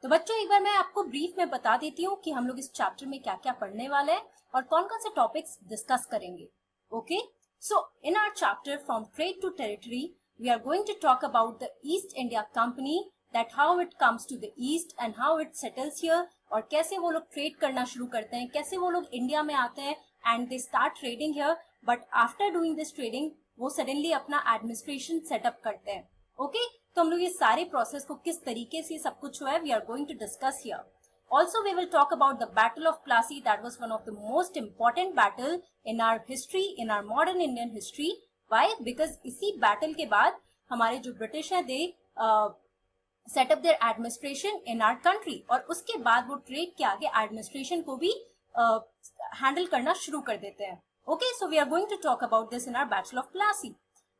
तो बच्चों एक बार मैं आपको ब्रीफ में बता देती हूँ कि हम लोग इस चैप्टर में क्या क्या पढ़ने वाले हैं और कौन कौन से टॉपिक्स डिस्कस करेंगे. Okay, so in our chapter from trade to territory we are going to talk about the East India Company, that how it comes to the East and how it settles here, और कैसे वो लोग trade करना शुरू करते हैं, कैसे वो लोग इंडिया में आते हैं and they start trading here, but after doing this trading वो सडनली अपना एडमिनिस्ट्रेशन सेटअप करते हैं. ओके, तो हम लोग ये सारे प्रोसेस को किस तरीके से सब कुछ हुआ है we are going to discuss here. Also we will talk about the Battle of Plassey. That was one of the most important battle in our history, in our modern Indian history. Why? Because इसी battle के बाद हमारे जो British हैं they set up their administration in our country, और उसके बाद वो ट्रेड के आगे एडमिनिस्ट्रेशन को भी हैंडल करना शुरू कर देते हैं. Okay, so we are going to talk about this in our Battle of Plassey.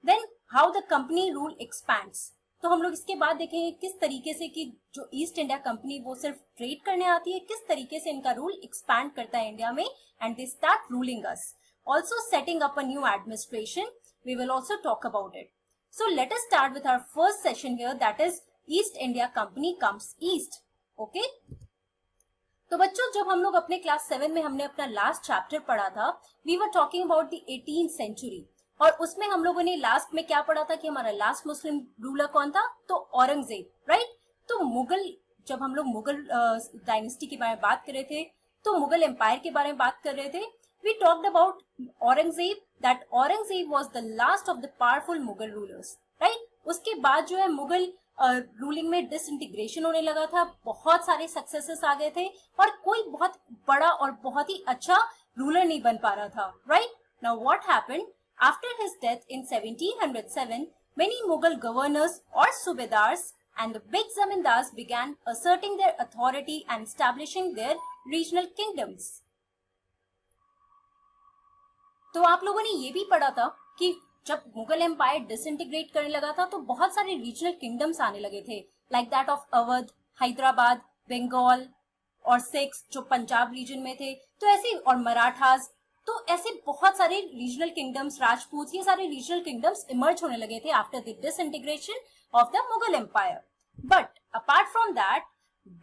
Then how the company rule expands. तो हम लोग इसके बाद देखेंगे किस तरीके से कि जो ईस्ट इंडिया कंपनी वो सिर्फ ट्रेड करने आती है, किस तरीके से इनका रूल एक्सपैंड करता है इंडिया में and they start ruling us. Also setting up a new administration, we will also talk about it. So let us start with our first session here, that is East India Company comes east. Okay, तो बच्चों जब हम लोग अपने class 7 में हमने अपना last chapter पढ़ा था, we were talking about the 18th century, और उसमें हम लोगों ने लास्ट में क्या पढ़ा था कि हमारा लास्ट मुस्लिम रूलर कौन था, तो औरंगजेब, राइट. तो मुगल, जब हम लोग मुगल डायनेस्टी के बारे में बात कर रहे थे, तो मुगल एम्पायर के बारे में बात कर रहे थे, we talked about Aurangzeb, that Aurangzeb was the last of the powerful Mughal rulers, right. उसके बाद जो है मुगल रूलिंग में डिसइंटीग्रेशन होने लगा था, बहुत सारे सक्सेसेस आ गए थे और कोई बहुत बड़ा और बहुत ही अच्छा रूलर नहीं बन पा रहा था, right. Now what happened after his death in 1707, many Mughal governors or subedars and the big zamindars began asserting their authority and establishing their regional kingdoms. तो आप लोगों ने ये भी पढ़ा था कि जब मुगल एम्पायर डिसइंटीग्रेट करने लगा था तो बहुत सारे रीजनल किंगडम्स आने लगे थे, like that of Awadh, Hyderabad, Bengal और सिख्स जो पंजाब रीजन में थे, तो ऐसे, और मराठास, तो ऐसे बहुत सारे रीजनल किंगडम्स, राजपूत, ये सारे रीजनल किंगडम्स इमर्ज होने लगे थे after the disintegration of the Mughal empire. But apart from that,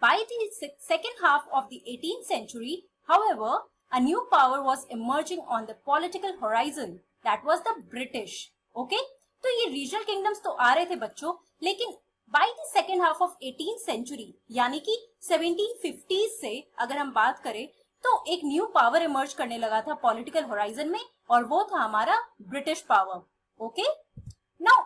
by the second half of the 18th century, however, a new power was emerging on the political horizon. That was the British. Okay? तो ये regional kingdoms तो आ रहे थे बच्चों, लेकिन bye the second half of 18th century, यानी कि 1750s से अगर हम बात करें, तो एक न्यू पावर इमर्ज करने लगा था पॉलिटिकल होराइजन में, और वो था हमारा British power. Okay, now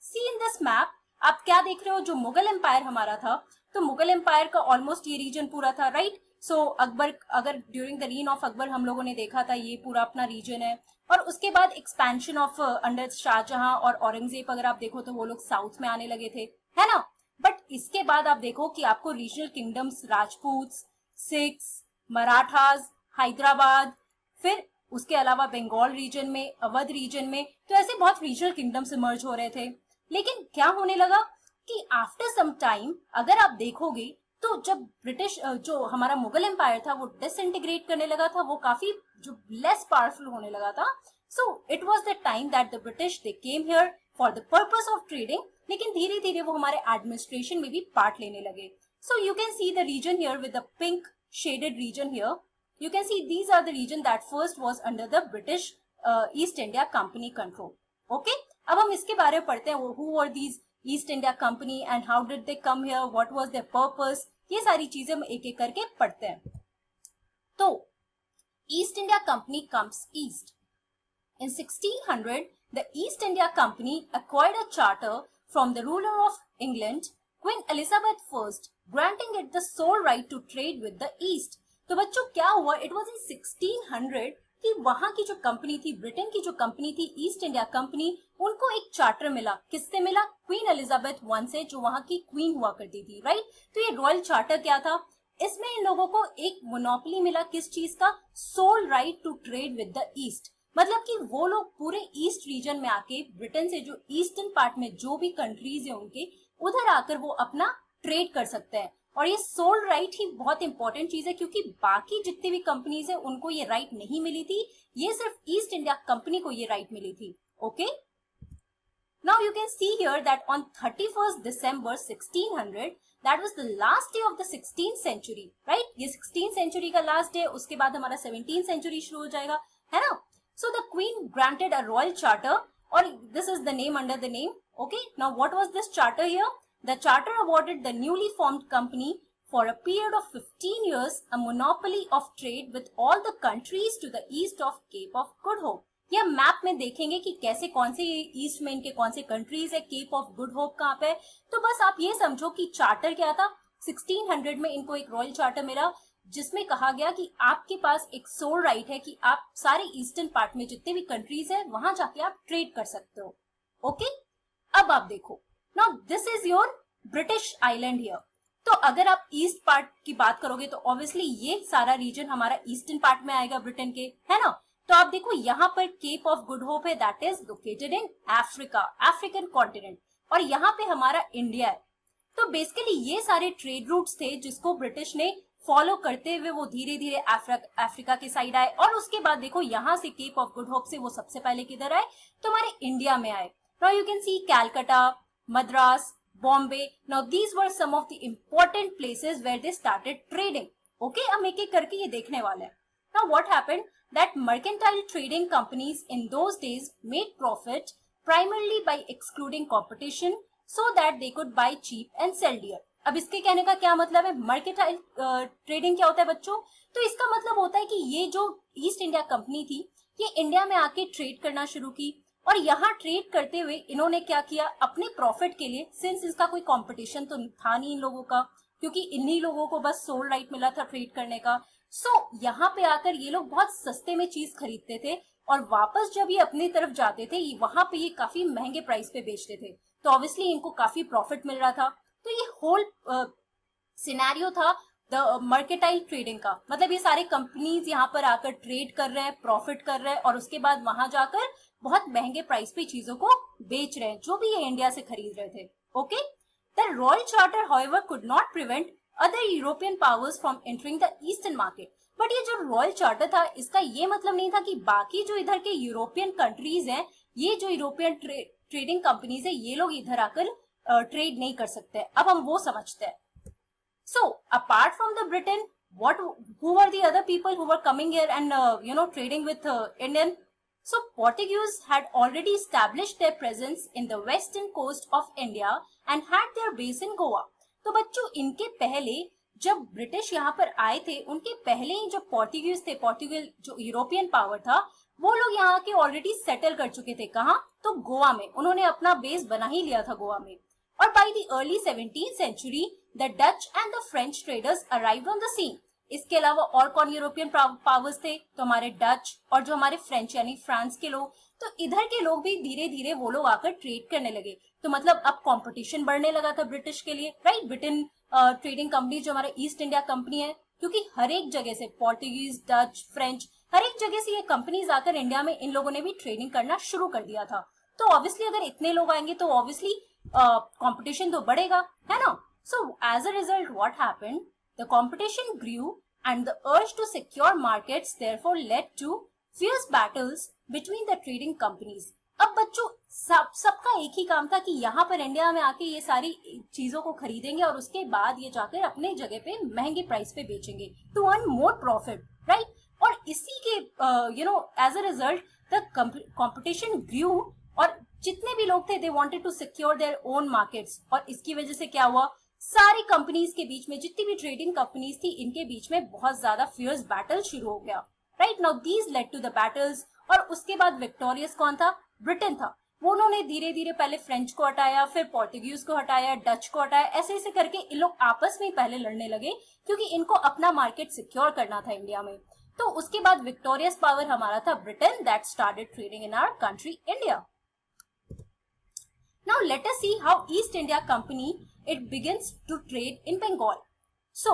see in this map, आप क्या देख रहे हो, जो मुगल एम्पायर हमारा था, तो मुगल एम्पायर का ऑलमोस्ट ये रीजन पूरा था, राइट. सो अकबर, अगर during the reign of Akbar हम लोगों ने देखा था, ये पूरा अपना रीजन है. और उसके बाद एक्सपेंशन ऑफ अंडर शाहजहां और औरंगजेब, अगर आप देखो तो वो लोग साउथ में आने लगे थे, है ना. बट इसके बाद आप देखो कि आपको regional kingdoms, Rajput, Sikhs, Marathas, Hyderabad, फिर उसके अलावा बंगाल रीजन में, अवध रीजन में, तो ऐसे बहुत रीजनल किंगडम्स इमर्ज हो रहे थे. लेकिन क्या होने लगा कि आफ्टर सम टाइम अगर आप देखोगे तो जब ब्रिटिश, जो हमारा मुगल एम्पायर था, वो डिसइंटीग्रेट करने लगा था, वो काफी जो लेस पावरफुल होने लगा था. So it was the time that the British they came here for the purpose of trading, लेकिन धीरे धीरे वो हमारे एडमिनिस्ट्रेशन में भी पार्ट लेने लगे. So you can see the region here with the pink shaded region here. You can see these are the region that first was under the British East India Company control. Okay, अब हम इसके बारे में पढ़ते हैं, who were these East India Company and how did they come here, what was their purpose, ये सारी चीजें हम एक एक करके पढ़ते हैं. तो East India Company comes east. In 1600, the East India Company acquired a charter from the ruler of England, Queen Elizabeth I, granting it the sole right to trade with the East. तो बच्चों क्या हुआ, it was in 1600 कि वहां की जो company थी, Britain की जो कंपनी थी ईस्ट इंडिया कंपनी, उनको एक चार्टर मिला. किससे मिला? क्वीन एलिजाबेथ I से, जो वहां की क्वीन हुआ करती थी, राइट. तो ये रॉयल चार्टर क्या था, इसमें इन लोगों को एक मोनोपोली मिला, किस चीज का? Sole right to trade with the East. मतलब कि वो लोग पूरे ईस्ट रीजन में आके, ब्रिटेन से जो ईस्टर्न पार्ट में जो भी कंट्रीज है उनके, उधर आकर वो अपना ट्रेड कर सकते हैं. और ये सोल राइट ही बहुत इंपॉर्टेंट चीज है, क्योंकि बाकी जितनी भी कंपनीज है उनको ये राइट नहीं मिली थी, ये सिर्फ ईस्ट इंडिया कंपनी को ये राइट मिली थी. Okay, now you can see here that on 31st December 1600 that was the last day of the 16th century, right? ये 16th सेंचुरी का लास्ट डे, उसके बाद हमारा 17th सेंचुरी शुरू हो जाएगा, है ना? So the queen granted a royal charter, और this is the name under the name. Okay, now what was this charter here? The charter awarded the newly formed company for a period of 15 years a monopoly of trade with all the countries to the east of Cape of Good Hope. ये map में देखेंगे कि कैसे कौन से east में इनके कौन से कंट्रीज है, केप ऑफ गुड होप कहाँ पे है. तो बस आप ये समझो कि चार्टर क्या था. 1600 में इनको एक रॉयल चार्टर मिला जिसमें कहा गया कि आपके पास एक सोल राइट है कि आप सारे ईस्टर्न पार्ट में जितने भी कंट्रीज है वहां जाके आप ट्रेड कर सकते हो. ओके, अब आप देखो, now this is your British island here. तो अगर आप ईस्ट पार्ट की बात करोगे तो ऑब्वियसली ये सारा रीजन हमारा ईस्टर्न पार्ट में आएगा ब्रिटेन के, है ना? तो आप देखो यहाँ पर केप ऑफ गुड होप है, that is located in Africa, African continent, और यहाँ पे हमारा इंडिया है. तो बेसिकली ये सारे ट्रेड रूट्स थे जिसको ब्रिटिश ने फॉलो करते हुए वो धीरे धीरे अफ्रीका के साइड आए, और उसके बाद देखो यहाँ से केप ऑफ गुड होप से वो सबसे पहले किधर आए? तो हमारे इंडिया में आए. Now you can C Calcutta, Madras, Bombay. Now these were some of the important places where they started trading. Okay, अब एक एक करके ये देखने वाले हैं. Now what happened? That mercantile trading companies in those days made profit primarily by excluding competition so that they could buy cheap and sell dear. अब इसके कहने का क्या मतलब है? मर्केंटाइल ट्रेडिंग क्या होता है बच्चों? तो इसका मतलब होता है कि ये जो ईस्ट इंडिया कंपनी थी ये इंडिया में आके ट्रेड करना शुरू की, और यहाँ ट्रेड करते हुए इन्होंने क्या किया? अपने प्रॉफिट के लिए, सिंस इसका कोई कंपटीशन तो था नहीं इन लोगों का, क्योंकि इन्हीं लोगों को बस सोल राइट मिला था ट्रेड करने का. सो यहाँ पे आकर ये लोग बहुत सस्ते में चीज खरीदते थे, और वापस जब ये अपनी तरफ जाते थे वहां पे ये काफी महंगे प्राइस पे बेचते थे. तो ऑब्वियसली इनको काफी प्रॉफिट मिल रहा था. तो ये होल सिनेरियो था द मर्केंटाइल ट्रेडिंग का. मतलब ये सारे कंपनीज यहाँ पर आकर ट्रेड कर रहे हैं, प्रॉफिट कर रहे हैं, और उसके बाद वहां जाकर बहुत महंगे प्राइस पे चीजों को बेच रहे हैं जो भी ये इंडिया से खरीद रहे थे. Okay, the royal charter however could not prevent other European powers from entering the eastern market. But ये जो रॉयल चार्टर था इसका ये मतलब नहीं था कि बाकी जो इधर के यूरोपियन कंट्रीज हैं, ये जो यूरोपियन ट्रेडिंग कंपनीज है, ये लोग इधर आकर ट्रेड नहीं कर सकते. अब हम वो समझते हैं. So, apart from the Britain, who were the other people who were coming here and trading with Indian? So, Portuguese had already established their presence in the western coast of India and had their base in Goa. तो बच्चों इनके पहले जब British यहाँ पर आए थे, उनके पहले ही जो पोर्टुगीज थे, पोर्टुगल जो यूरोपियन पावर था, वो लोग यहाँ के ऑलरेडी सेटल कर चुके थे. कहाँ? तो गोवा में. उन्होंने अपना बेस बना ही लिया था गोवा में. और by the early 17th century the Dutch and the French traders arrived on the scene. इसके अलावा और कौन यूरोपियन पावर्स थे? तो हमारे डच और जो हमारे फ्रेंच यानी फ्रांस के लोग. तो इधर के लोग भी धीरे धीरे वो लोग आकर ट्रेड करने लगे. तो मतलब अब कंपटीशन बढ़ने लगा था ब्रिटिश के लिए, राइट? ब्रिटेन ट्रेडिंग कंपनी जो हमारे ईस्ट इंडिया कंपनी है, क्योंकि हर एक जगह से पोर्टुगीज, डच, फ्रेंच, हर एक जगह से ये कंपनीज आकर इंडिया में इन लोगों ने भी ट्रेडिंग करना शुरू कर दिया था. तो ऑब्वियसली अगर इतने लोग आएंगे तो ऑब्वियसली कंपटीशन तो बढ़ेगा, है ना? So as a result, what happened? The competition grew and the urge to secure markets therefore led to fierce battles between the trading companies. अब बच्चों सबका एक ही काम था कि यहाँ पर इंडिया में आके ये सारी चीजों को खरीदेंगे और उसके बाद ये जाकर अपने जगह पे महंगे प्राइस पे बेचेंगे to earn more profit, right? और इसी के as a result the competition grew, और जितने भी लोग थे they wanted to secure their own markets. और इसकी वजह से क्या हुआ? सारी कंपनीज के बीच में, जितनी भी ट्रेडिंग कंपनीज थी, इनके बीच में बहुत ज्यादा फियर्स बैटल शुरू हो गया, right? Now these led to the battles. और उसके बाद विक्टोरियस कौन था? ब्रिटेन था. वो उन्होंने धीरे धीरे पहले फ्रेंच को हटाया, फिर पोर्टुगीज को हटाया, डच को हटाया, ऐसे ऐसे करके इन लोग आपस में पहले लड़ने लगे क्योंकि इनको अपना मार्केट सिक्योर करना था इंडिया में. तो उसके बाद विक्टोरियस पावर हमारा था Britain, that started trading in our country India. Now let us see how East India Company it begins to trade in Bengal. So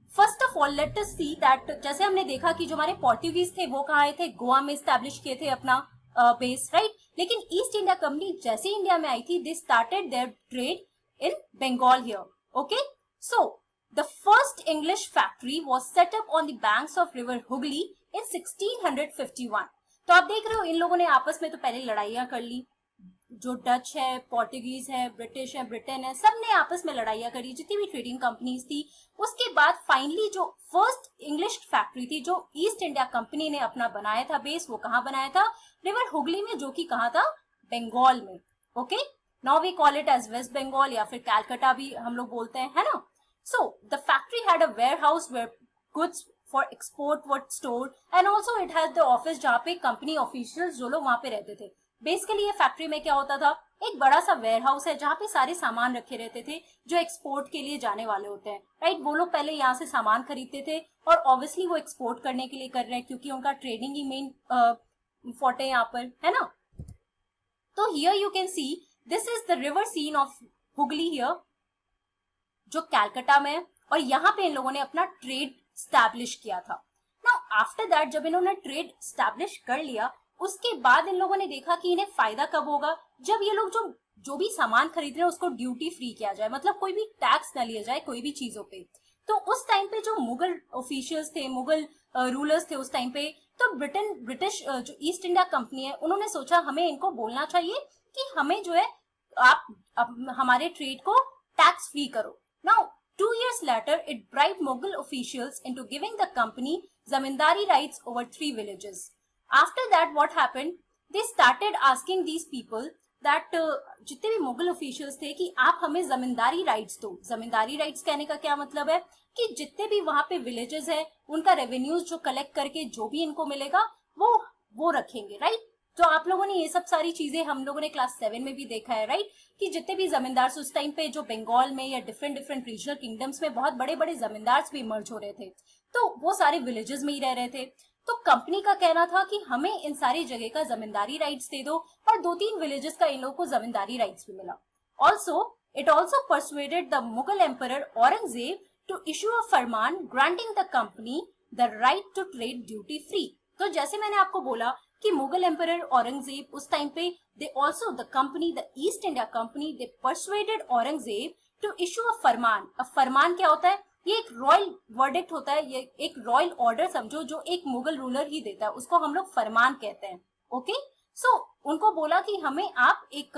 first of all let us see that जैसे हमने देखा कि जो हमारे Portuguese थे वो कहाँ आए थे? गोवा में स्टैब्लिश किए थे अपना बेस, राइट? लेकिन ईस्ट इंडिया कंपनी जैसे इंडिया में आई थी, they started their trade in Bengal here. Okay, so the first English factory was set up on the banks of river Hooghly in 1651. तो आप देख रहे हो इन लोगों ने आपस में तो पहले लड़ाइयां कर ली, जो डच है, पोर्टुगीज है, ब्रिटिश है, ब्रिटेन है, सब ने आपस में लड़ाइयाँ करी, जितनी भी ट्रेडिंग कंपनीज थी। उसके बाद फाइनली जो फर्स्ट इंग्लिश फैक्ट्री थी जो ईस्ट इंडिया कंपनी ने अपना बनाया था बेस, वो कहाँ बनाया था? रिवर हुगली में, जो कि कहाँ था? बंगाल में। Okay, now we call it as West Bengal या फिर कैलकाटा भी हम लोग बोलते हैं, है ना। So the factory had a warehouse where goods for export were stored and also it has the office जहाँ पे कंपनी ऑफिशियल्स जो लोग वहां पे रहते थे। बेसिकली ये फैक्ट्री में क्या होता था? एक बड़ा सा वेयरहाउस है जहाँ पे सारे सामान रखे रहते थे जो एक्सपोर्ट के लिए जाने वाले होते हैं, राइट। वो लोग पहले यहाँ से सामान खरीदते थे और ऑब्वियसली वो एक्सपोर्ट करने के लिए कर रहे हैं क्योंकि उनका ट्रेडिंग ही मेन फोर्ट है यहाँ पर, है ना। तो here you can see this is the river scene of Hooghly here, जो कैलकाटा में है, और यहाँ पे इन लोगों ने अपना ट्रेड स्टैब्लिश किया था। नाउ आफ्टर दैट जब इन्होंने ट्रेड स्टैब्लिश कर लिया, उसके बाद इन लोगों ने देखा कि इन्हें फायदा कब होगा? जब ये लोग जो भी सामान खरीद रहे हैं उसको ड्यूटी फ्री किया जाए, मतलब कोई भी टैक्स ना लिया जाए कोई भी चीजों पे। तो उस टाइम पे जो मुगल ऑफिशियल्स थे, मुगल रूलर्स थे उस टाइम पे, तो ब्रिटिश जो ईस्ट इंडिया कंपनी है, उन्होंने सोचा हमें इनको बोलना चाहिए कि हमें जो है आप हमारे ट्रेड को टैक्स फ्री करो। Now 2 years later, it bribed Mughal officials into giving the company zamindari rights over 3 villages. After that, what happened? They started asking these people that जितने भी मुगल ऑफिशियल्स थे कि आप हमें जमींदारी राइट्स दो। जमींदारी राइट्स कहने का क्या मतलब है? कि जितने भी वहां पे विलेजेस है उनका रेवेन्यूज जो कलेक्ट करके जो भी इनको मिलेगा वो रखेंगे, राइट। तो आप लोगों ने ये सब सारी चीजें हम लोगों ने क्लास 7 में भी देखा है, राइट, कि जितने भी जमींदार उस टाइम पे जो बंगाल में या डिफरेंट रीजनल किंगडम्स में बहुत बड़े बड़े जमींदार भी इमर्ज हो रहे थे, तो वो सारे विलेजेस में ही रह रहे थे। तो कंपनी का कहना था कि हमें इन सारी जगह का जमींदारी राइट्स दे दो, और 2-3 विलेजेस का इन लोगों को जमींदारी राइट्स भी मिला। Also it also persuaded the Mughal emperor Aurangzeb to issue a farman granting the company the right to trade duty free. तो जैसे मैंने आपको बोला कि मुगल एम्परर औरंगजेब उस टाइम पे they also the company, the East India Company, they persuaded Aurangzeb to issue a फरमान। अब फरमान क्या होता है? ये एक रॉयल वर्डिक्ट होता है, ये एक रॉयल ऑर्डर समझो जो एक मुगल रूलर ही देता है, उसको हम लोग फरमान कहते हैं। ओके, सो उनको बोला कि हमें आप एक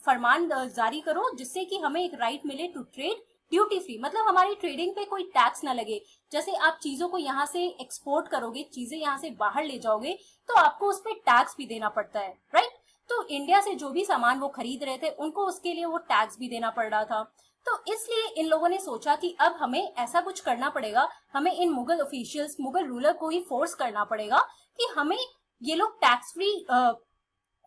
फरमान जारी करो जिससे कि हमें एक राइट मिले टू ट्रेड ड्यूटी फ्री, मतलब हमारी ट्रेडिंग पे कोई टैक्स ना लगे। जैसे आप चीजों को यहाँ से एक्सपोर्ट करोगे, चीजें यहाँ से बाहर ले जाओगे, तो आपको उस पर टैक्स भी देना पड़ता है, राइट। तो इंडिया से जो भी सामान वो खरीद रहे थे उनको उसके लिए वो टैक्स भी देना पड़ रहा था। तो इसलिए इन लोगों ने सोचा कि अब हमें ऐसा कुछ करना पड़ेगा, हमें इन मुगल ऑफिशियल्स, मुगल रूलर को ही फोर्स करना पड़ेगा कि हमें ये लोग टैक्स फ्री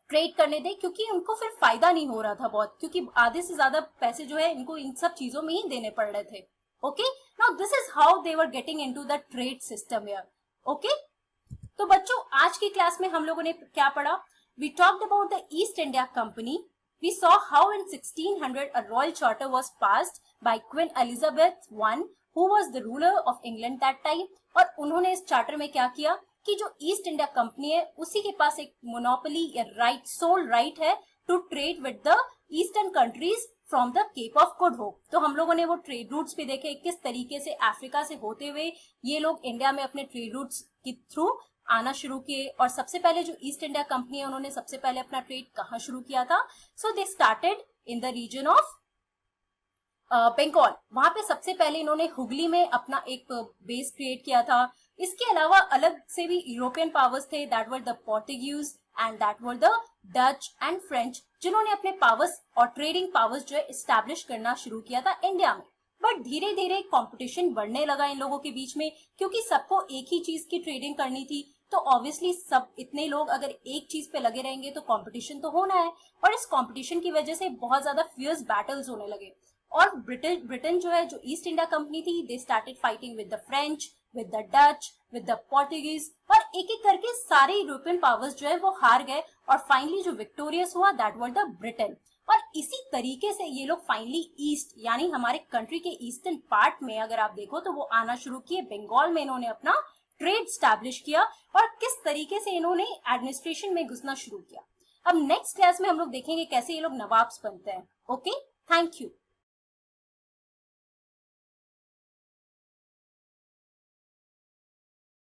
ट्रेड करने दे, क्योंकि उनको फिर फायदा नहीं हो रहा था बहुत, क्योंकि आधे से ज्यादा पैसे जो है इनको इन सब चीजों में ही देने पड़ रहे थे। Okay, now this is how they were getting into the trade system here. Okay, तो बच्चों आज की क्लास में हम लोगों ने क्या पढ़ा? We talked about the East India Company. We saw how in 1600 a royal charter was passed by Queen Elizabeth I, who was the ruler of England that time। और उन्होंने इस चार्टर में क्या किया कि जो ईस्ट इंडिया कंपनी है उसी के पास एक मोनोपोली या राइट, सोल राइट है to trade with the eastern countries from the Cape of Good Hope. तो हम लोगों ने वो ट्रेड रूट्स भी देखे, किस तरीके से अफ्रीका से होते हुए ये लोग इंडिया में अपने ट्रेड रूट्स के थ्रू आना शुरू किए। और सबसे पहले जो ईस्ट इंडिया कंपनी है उन्होंने सबसे पहले अपना ट्रेड कहाँ शुरू किया था? So they started in the region of Bengal. वहां पे सबसे पहले इन्होंने हुगली में अपना एक बेस क्रिएट किया था। इसके अलावा अलग से भी यूरोपियन पावर्स थे, that were the Portuguese and that were the Dutch and French, जिन्होंने अपने पावर्स और ट्रेडिंग पावर्स जो है एस्टैब्लिश करना शुरू किया था इंडिया में। बट धीरे धीरे कंपटीशन बढ़ने लगा इन लोगों के बीच में, क्योंकि सबको एक ही चीज की ट्रेडिंग करनी थी। तो ऑब्वियसली सब इतने लोग अगर एक चीज पे लगे रहेंगे तो कंपटीशन तो होना है, और इस कंपटीशन की वजह से बहुत ज्यादा फियर्स बैटल्स होने लगे। और ब्रिटेन जो है, जो ईस्ट इंडिया कंपनी थी, they started fighting with the French, with the Dutch, with the Portuguese, और एक एक करके सारे यूरोपियन पावर्स जो है वो हार गए, और फाइनली जो विक्टोरियस हुआ दैट वर द ब्रिटेन। और इसी तरीके से ये लोग फाइनली ईस्ट, यानी हमारे कंट्री के ईस्टर्न पार्ट में अगर आप देखो तो वो आना शुरू किए। बंगाल में इन्होंने अपना ट्रेड स्टैब्लिश किया, और किस तरीके से इन्होंने एडमिनिस्ट्रेशन में घुसना शुरू किया। अब नेक्स्ट क्लास में हम लोग देखेंगे कैसे ये लोग नवाब्स बनते हैं। Okay, thank you.